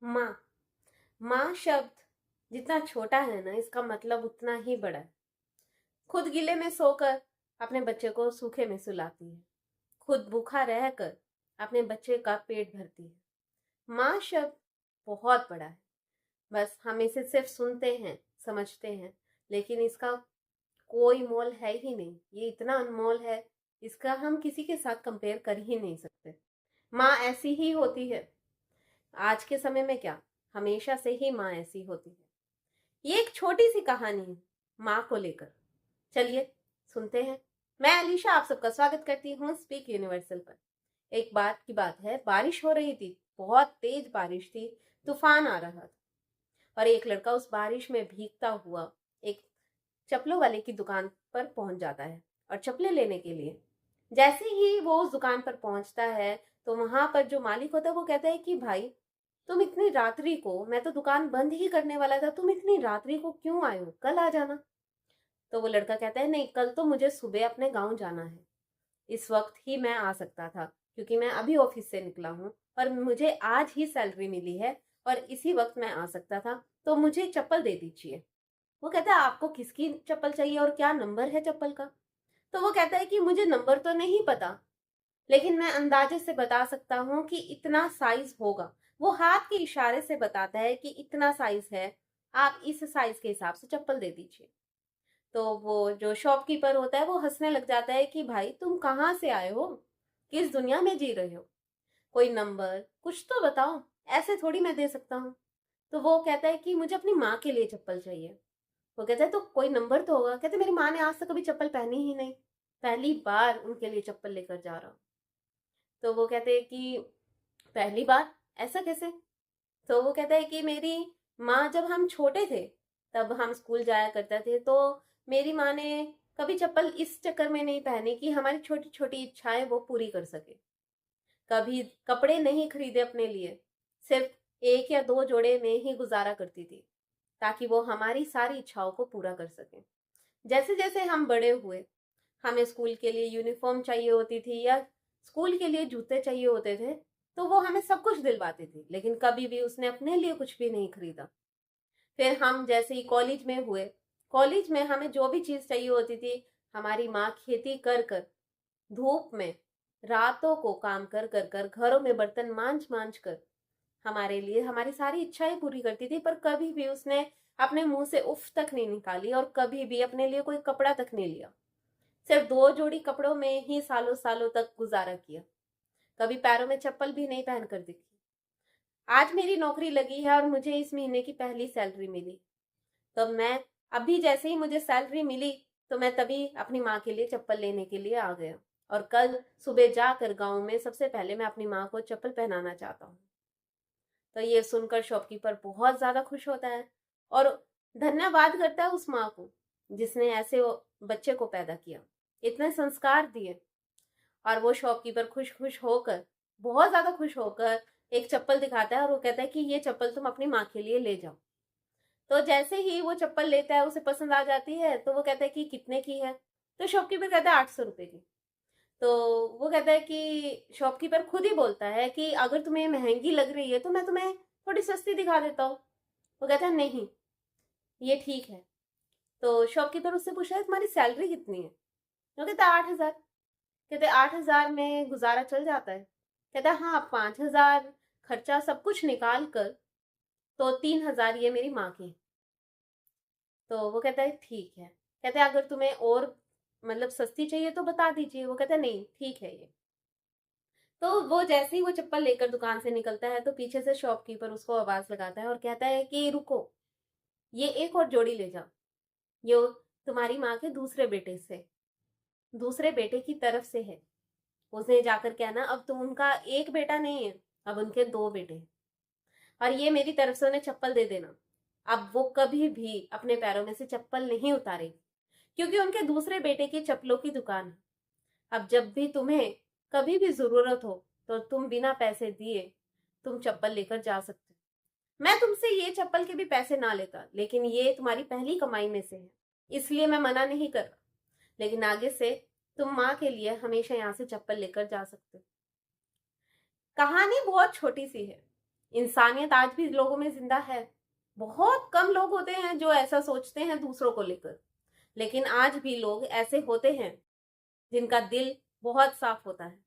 माँ। माँ शब्द जितना छोटा है ना, इसका मतलब उतना ही बड़ा है। खुद गीले में सोकर अपने बच्चे को सूखे में सुलाती है। खुद भूखा रहकर अपने बच्चे का पेट भरती है। माँ शब्द बहुत बड़ा है। बस हम इसे सिर्फ सुनते हैं, समझते हैं, लेकिन इसका कोई मोल है ही नहीं। ये इतना अनमोल है, इसका हम किसी के साथ कंपेयर कर ही नहीं सकते। माँ ऐसी ही होती है। आज के समय में क्या, हमेशा से ही माँ ऐसी होती है। ये एक छोटी सी कहानी है माँ को लेकर। चलिए सुनते हैं। मैं अलीशा आप सबका स्वागत करती हूँ स्पीक यूनिवर्सल पर। एक बात की बात है, बारिश हो रही थी, बहुत तेज बारिश थी, तूफान आ रहा था और एक लड़का उस बारिश में भीगता हुआ एक चप्पलों वाले की दुकान पर पहुंच जाता है और चप्पलें लेने के लिए। जैसे ही वो उस दुकान पर पहुंचता है तो वहां पर जो मालिक होता है वो कहता है कि भाई, तुम इतनी रात्रि को, मैं तो दुकान बंद ही करने वाला था, तुम इतनी रात्रि को क्यों आए हो, कल आ जाना। तो वो लड़का कहता है नहीं, कल तो मुझे सुबह अपने गांव जाना है। इस वक्त ही मैं आ सकता था क्योंकि मैं अभी ऑफिस से निकला हूँ और मुझे आज ही सैलरी मिली है और इसी वक्त मैं आ सकता था, तो मुझे चप्पल दे दीजिए। वो कहता है आपको किसकी चप्पल चाहिए और क्या नंबर है चप्पल का। तो वो कहता है कि मुझे नंबर तो नहीं पता, लेकिन मैं अंदाजे से बता सकता हूँ कि इतना साइज होगा। वो हाथ के इशारे से बताता है कि इतना साइज है, आप इस साइज के हिसाब से चप्पल दे दीजिए। तो वो जो शॉपकीपर होता है वो हंसने लग जाता है कि भाई, तुम कहाँ से आए हो, किस दुनिया में जी रहे हो, कोई नंबर कुछ तो बताओ, ऐसे थोड़ी मैं दे सकता हूँ। तो वो कहता है कि मुझे अपनी माँ के लिए चप्पल चाहिए। वो कहता है तो कोई नंबर तो होगा। कहते मेरी माँ ने आज तक कभी चप्पल पहनी ही नहीं, पहली बार उनके लिए चप्पल लेकर जा रहा हूँ। तो वो कहते हैं कि पहली बार, ऐसा कैसे। तो वो कहता है कि मेरी माँ, जब हम छोटे थे तब हम स्कूल जाया करते थे, तो मेरी माँ ने कभी चप्पल इस चक्कर में नहीं पहनी कि हमारी छोटी छोटी इच्छाएं वो पूरी कर सके। कभी कपड़े नहीं खरीदे अपने लिए, सिर्फ एक या दो जोड़े में ही गुजारा करती थी ताकि वो हमारी सारी इच्छाओं को पूरा कर सके। जैसे जैसे हम बड़े हुए, हमें स्कूल के लिए यूनिफॉर्म चाहिए होती थी या स्कूल के लिए जूते चाहिए होते थे, तो वो हमें सब कुछ दिलवाती थी, लेकिन कभी भी उसने अपने लिए कुछ भी नहीं खरीदा। फिर हम जैसे ही कॉलेज में हुए, कॉलेज में हमें जो भी चीज चाहिए होती थी, हमारी माँ खेती कर कर, धूप में रातों को काम कर कर कर, घरों में बर्तन मांज मांज कर हमारे लिए हमारी सारी इच्छाएं पूरी करती थी, पर कभी भी उसने अपने मुंह से उफ तक नहीं निकाली और कभी भी अपने लिए कोई कपड़ा तक नहीं लिया। सिर्फ दो जोड़ी कपड़ों में ही सालों सालों तक गुजारा किया। कभी पैरों में चप्पल भी नहीं पहन कर दिखी। आज मेरी नौकरी लगी है और मुझे इस महीने की पहली सैलरी मिली, तो मैं अभी जैसे ही मुझे सैलरी मिली तो मैं तभी अपनी माँ के लिए चप्पल लेने के लिए आ गया और कल सुबह जाकर गांव में सबसे पहले मैं अपनी माँ को चप्पल पहनाना चाहता हूँ। तो ये सुनकर शॉपकीपर बहुत ज्यादा खुश होता है और धन्यवाद करता है उस माँ को जिसने ऐसे बच्चे को पैदा किया, इतने संस्कार दिए। और वो शॉपकीपर खुश खुश होकर, बहुत ज्यादा खुश होकर एक चप्पल दिखाता है और वो कहता है कि ये चप्पल तुम अपनी माँ के लिए ले जाओ। तो जैसे ही वो चप्पल लेता है, उसे पसंद आ जाती है, तो वो कहता है कि कितने की है। तो शॉपकीपर कहता है 800 रुपए की। तो वो कहता है कि शॉपकीपर खुद ही बोलता है कि अगर तुम्हें महंगी लग रही है तो मैं तुम्हें थोड़ी सस्ती दिखा देता हूँ। वो कहता है नहीं, ये ठीक है। तो शॉपकीपर उससे पूछा है तुम्हारी सैलरी कितनी है। वो कहता है 8,000। कहते 8,000 में गुजारा चल जाता है। कहता है हाँ, 5,000 खर्चा सब कुछ निकाल कर तो 3,000 ये मेरी माँ की। तो वो कहता है ठीक है। कहते हैं अगर तुम्हें और मतलब सस्ती चाहिए तो बता दीजिए। वो कहता है नहीं, ठीक है ये। तो वो जैसे ही वो चप्पल लेकर दुकान से निकलता है तो पीछे से शॉपकीपर उसको आवाज लगाता है और कहता है कि रुको, ये एक और जोड़ी ले जाओ, ये तुम्हारी माँ के दूसरे बेटे से, दूसरे बेटे की तरफ से है। उसने जाकर कहना अब तुम उनका एक बेटा नहीं है, अब उनके दो बेटे हैं, और ये मेरी तरफ से उन्हें चप्पल दे देना। अब वो कभी भी अपने पैरों में से चप्पल नहीं उतारेगी क्योंकि उनके दूसरे बेटे की चप्पलों की दुकान है। अब जब भी तुम्हें कभी भी जरूरत हो तो तुम बिना पैसे दिए तुम चप्पल लेकर जा सकते हो। मैं तुमसे ये चप्पल के भी पैसे ना लेता, लेकिन ये तुम्हारी पहली कमाई में से है, इसलिए मैं मना नहीं कर रहा, लेकिन आगे से तुम माँ के लिए हमेशा यहाँ से चप्पल लेकर जा सकते हो। कहानी बहुत छोटी सी है, इंसानियत आज भी लोगों में जिंदा है। बहुत कम लोग होते हैं जो ऐसा सोचते हैं दूसरों को लेकर, लेकिन आज भी लोग ऐसे होते हैं जिनका दिल बहुत साफ होता है।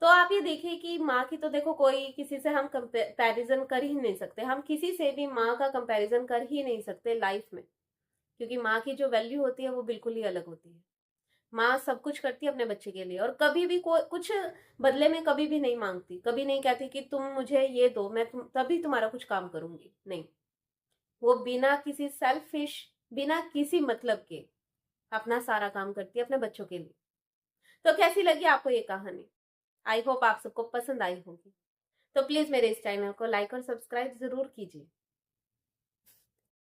तो आप ये देखिए कि माँ की तो देखो कोई किसी से हम कंपैरिजन कर ही नहीं सकते, हम किसी से भी माँ का कंपैरिजन कर ही नहीं सकते लाइफ में, क्योंकि माँ की जो वैल्यू होती है वो बिल्कुल ही अलग होती है। माँ सब कुछ करती है अपने बच्चे के लिए, और कभी भी कोई कुछ बदले में कभी भी नहीं मांगती, कभी नहीं कहती कि तुम मुझे ये दो, मैं तभी तुम्हारा कुछ काम करूंगी, नहीं। वो बिना किसी सेल्फिश, बिना किसी मतलब के अपना सारा काम करती है अपने बच्चों के लिए। तो कैसी लगी आपको ये कहानी? आई होप आप सबको पसंद आई होगी। तो प्लीज मेरे इस चैनल को लाइक और सब्सक्राइब जरूर कीजिए।